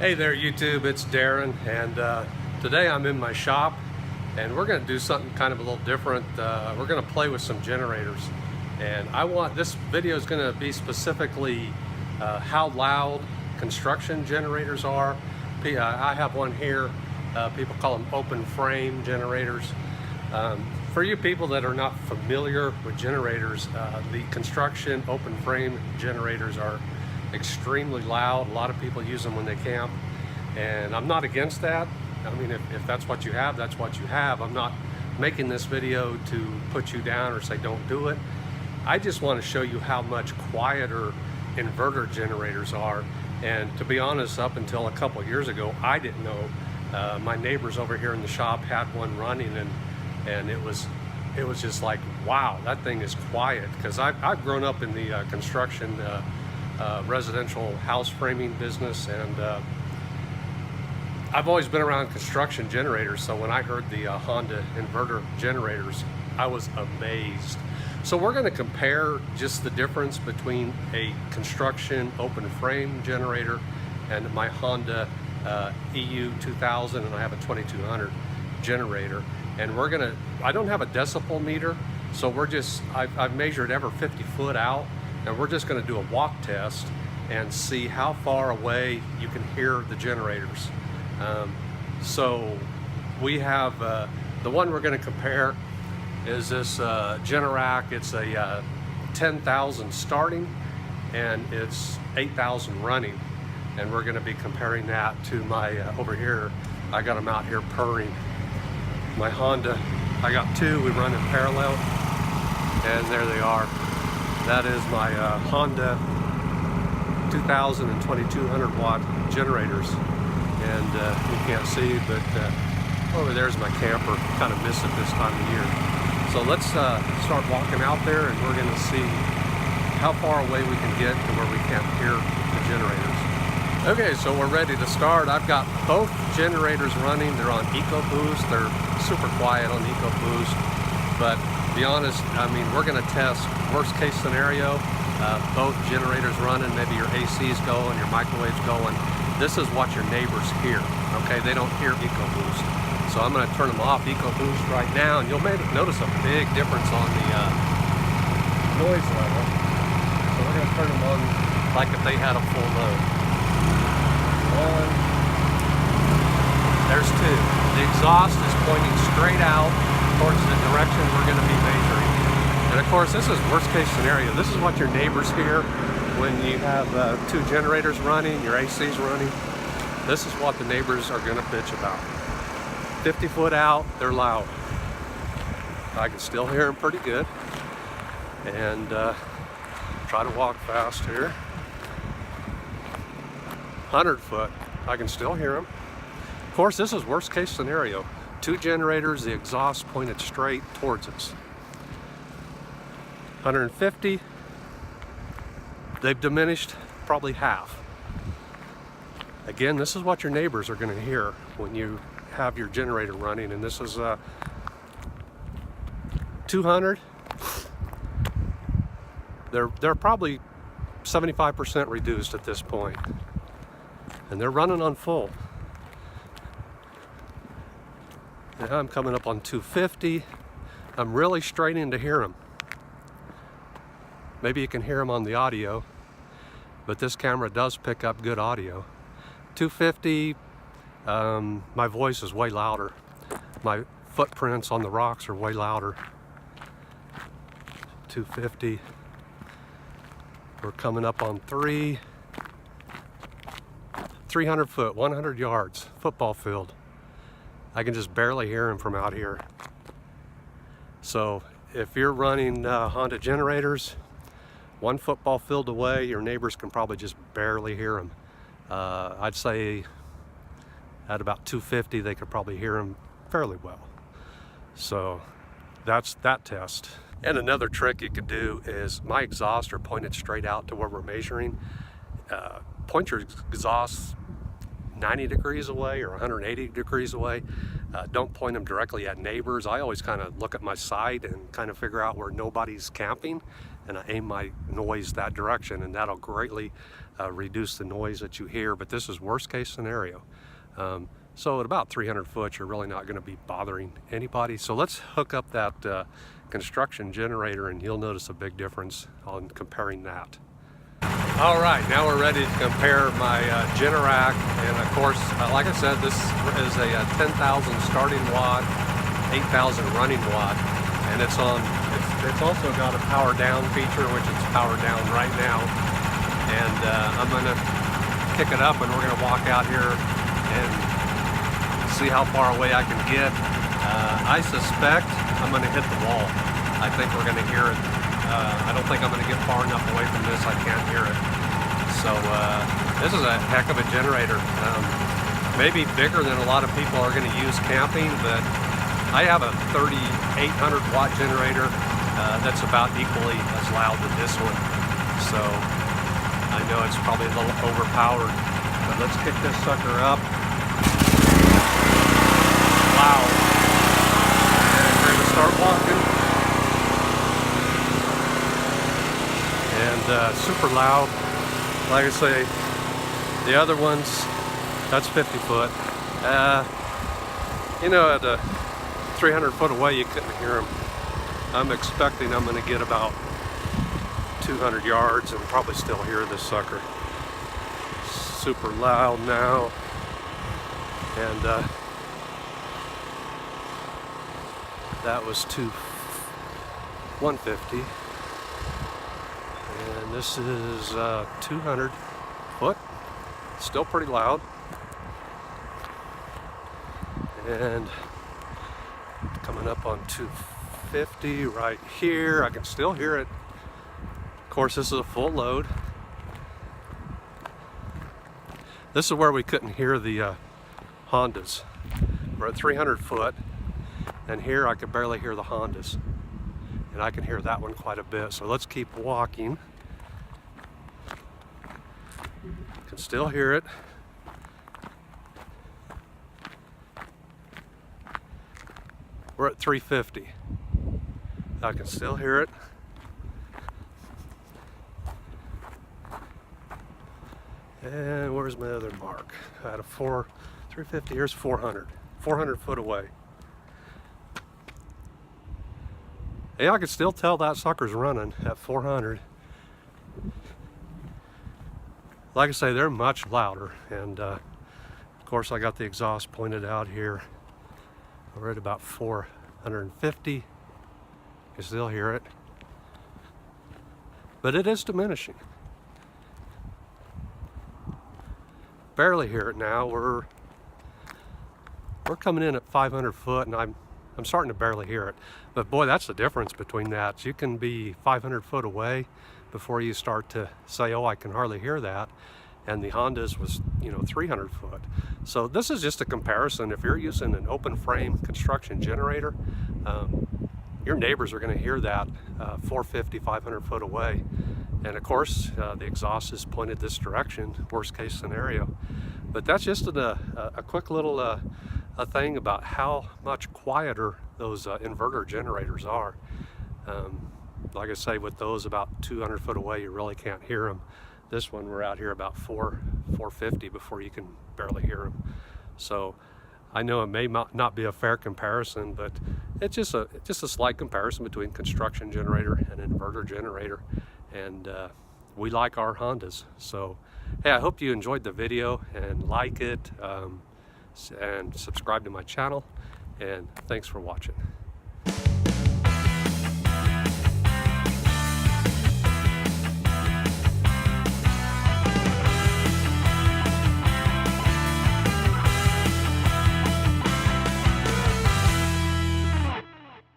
Hey there YouTube, it's Darren, and today I'm in my shop and we're going to do something kind of a little different. We're going to play with some generators, and this video is going to be specifically how loud construction generators are. I have one here, people call them open frame generators. For you people that are not familiar with generators, the construction open frame generators are extremely loud. A lot of people use them when they camp, and I'm not against that. I mean, if that's what you have, that's what you have. I'm not making this video to put you down or say don't do it. I just want to show you how much quieter inverter generators are. And to be honest, up until a couple years ago, I didn't know. My neighbors over here in the shop had one running, and it was just like, wow, that thing is quiet. Because I've grown up in the construction residential house framing business, and I've always been around construction generators, so when I heard the Honda inverter generators, I was amazed. So we're going to compare just the difference between a construction open frame generator and my Honda EU2000, and I have a 2200 generator. And I don't have a decibel meter, so I've measured every 50 foot out, and we're just going to do a walk test and see how far away you can hear the generators. So we have the one we're going to compare is this Generac. It's a 10,000 starting, and it's 8,000 running, and we're going to be comparing that to my over here. I got them out here purring. My Honda, I got two. We run in parallel, and there they are. That is my Honda 2000 and 2200 watt generators, and you can't see, but over there's my camper. Kind of miss it this time of year. So let's start walking out there, and we're going to see how far away we can get to where we can't hear the generators. Okay, so we're ready to start. I've got both generators running. They're on EcoBoost. They're super quiet on EcoBoost, but to be honest, I mean, we're going to test worst case scenario, both generators running, maybe your AC's going, your microwave's going. This is what your neighbors hear, okay? They don't hear EcoBoost. So I'm going to turn them off EcoBoost right now, and you'll notice a big difference on the noise level. So we're going to turn them on like if they had a full load. One, there's two. The exhaust is pointing straight out towards the direction we're going to be measuring. And of course, this is worst case scenario. This is what your neighbors hear when you have two generators running, your AC's running. This is what the neighbors are going to bitch about. 50 foot out, they're loud. I can still hear them pretty good. And try to walk fast here. 100 foot, I can still hear them. Of course, this is worst case scenario. Two generators, the exhaust pointed straight towards us. 150, they've diminished probably half. Again, this is what your neighbors are going to hear when you have your generator running, and this is 200. They're probably 75% reduced at this point, and they're running on full. Now I'm coming up on 250. I'm really straining to hear them. Maybe you can hear them on the audio, but this camera does pick up good audio. 250, my voice is way louder. My footprints on the rocks are way louder. 250. We're coming up on 300 foot, 100 yards, football field. I can just barely hear them from out here. So if you're running Honda generators, 1 football field away, your neighbors can probably just barely hear them. I'd say at about 250, they could probably hear them fairly well. So that's that test. And another trick you could do is, my exhausts are pointed straight out to where we're measuring. Point your exhausts 90 degrees away or 180 degrees away. Don't point them directly at neighbors. I always kind of look at my site and kind of figure out where nobody's camping, and I aim my noise that direction, and that'll greatly reduce the noise that you hear. But this is worst case scenario. So at about 300 foot, you're really not going to be bothering anybody. So let's hook up that construction generator, and you'll notice a big difference on comparing that. All right, now we're ready to compare my Generac, and of course, like I said, this is a 10,000 starting watt, 8,000 running watt, and it's also got a power down feature, which is power down right now. And I'm gonna kick it up, and we're gonna walk out here and see how far away I can get. I suspect I'm gonna hit the wall. I think we're gonna hear it. I don't think I'm going to get far enough away from this. I can't hear it. So this is a heck of a generator. Maybe bigger than a lot of people are going to use camping, but I have a 3,800 watt generator that's about equally as loud as this one. So I know it's probably a little overpowered, but let's kick this sucker up. Wow. And we're going to start walking. And super loud. Like I say, the other ones, that's 50 foot. You know, at 300 foot away, you couldn't hear them. I'm expecting I'm going to get about 200 yards and probably still hear this sucker. Super loud now. And that was 150. And this is 200 foot, still pretty loud. And coming up on 250 right here, I can still hear it. Of course, this is a full load. This is where we couldn't hear the Hondas. We're at 300 foot, and here I could barely hear the Hondas. And I can hear that one quite a bit. So let's keep walking. Can still hear it. We're at 350. I can still hear it. And where's my other mark? I had a 350, here's 400. 400 foot away. Yeah, I can still tell that sucker's running at 400. Like I say, they're much louder, and of course I got the exhaust pointed out here. We're at about 450. You can still hear it, but it is diminishing. Barely hear it now. We're coming in at 500 foot, and I'm starting to barely hear it. But boy, that's the difference between that. You can be 500 foot away before you start to say, oh, I can hardly hear that. And the Hondas was, 300 foot. So this is just a comparison. If you're using an open frame construction generator, your neighbors are going to hear that 450, 500 foot away. And of course, the exhaust is pointed this direction, worst case scenario. But that's just a quick little a thing about how much quieter those inverter generators are. Like I say, with those about 200 foot away, you really can't hear them. This one, we're out here about 450 before you can barely hear them. So I know it may not be a fair comparison, but it's just a slight comparison between construction generator and inverter generator. And we like our Hondas. So hey, I hope you enjoyed the video, and like it, and subscribe to my channel, and thanks for watching.